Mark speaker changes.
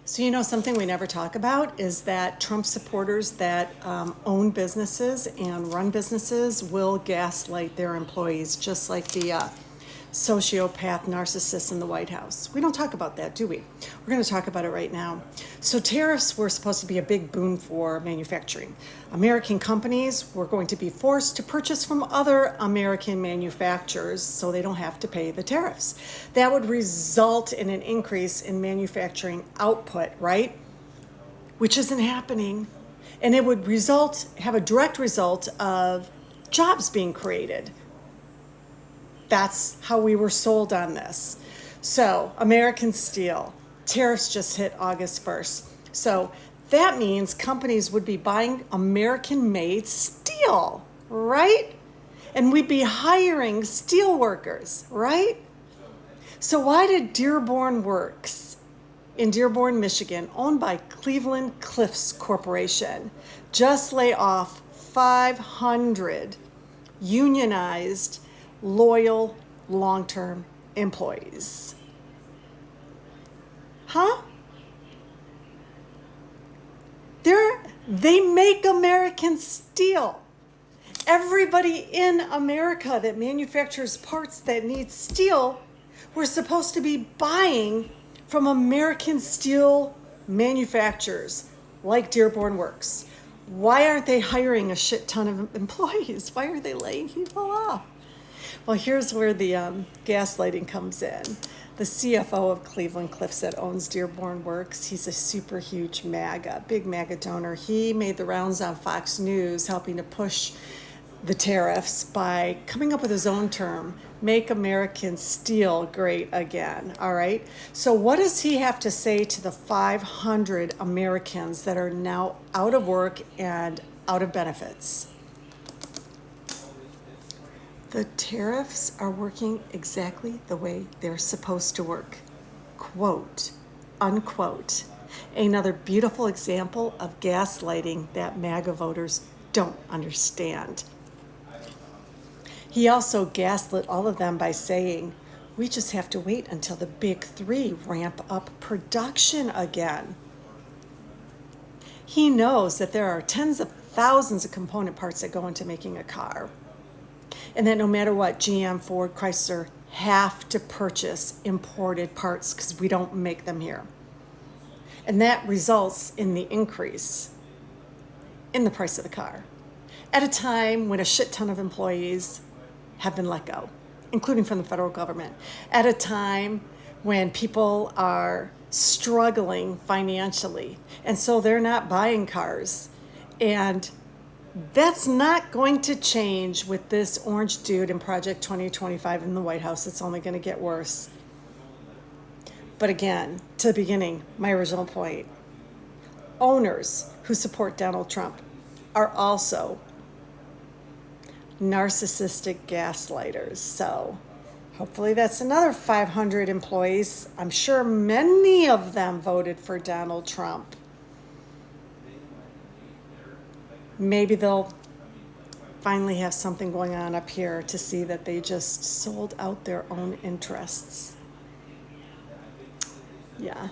Speaker 1: So, something we never talk about is that Trump supporters that own businesses and run businesses will gaslight their employees, just like the sociopath narcissists in the White House. We don't talk about that, do we? We're going to talk about it right now. So tariffs were supposed to be a big boon for manufacturing. American companies were going to be forced to purchase from other American manufacturers so they don't have to pay the tariffs. That would result in an increase in manufacturing output, right? Which isn't happening. And it would have a direct result of jobs being created. That's how we were sold on this. So, American steel, tariffs just hit August 1st. So, that means companies would be buying American-made steel, right? And we'd be hiring steel workers, right? So, why did Dearborn Works in Dearborn, Michigan, owned by Cleveland Cliffs Corporation, just lay off 500 unionized loyal, long-term employees? Huh? They make American steel. Everybody in America that manufactures parts that need steel, we're supposed to be buying from American steel manufacturers like Dearborn Works. Why aren't they hiring a shit ton of employees? Why are they laying people off? Well, here's where the gaslighting comes in. The CFO of Cleveland Cliffs that owns Dearborn Works, he's a super huge big MAGA donor. He made the rounds on Fox News helping to push the tariffs by coming up with his own term, make American steel great again, all right? So what does he have to say to the 500 Americans that are now out of work and out of benefits? The tariffs are working exactly the way they're supposed to work. Quote, unquote. Another beautiful example of gaslighting that MAGA voters don't understand. He also gaslit all of them by saying, we just have to wait until the big three ramp up production again. He knows that there are tens of thousands of component parts that go into making a car. And that no matter what, GM, Ford, Chrysler have to purchase imported parts because we don't make them here. And that results in the increase in the price of the car at a time when a shit ton of employees have been let go, including from the federal government, at a time when people are struggling financially. And so they're not buying cars. And that's not going to change with this orange dude in Project 2025 in the White House. It's only going to get worse. But again, to the beginning, my original point, owners who support Donald Trump are also narcissistic gaslighters. So hopefully that's another 500 employees. I'm sure many of them voted for Donald Trump. Maybe they'll finally have something going on up here to see that they just sold out their own interests. Yeah.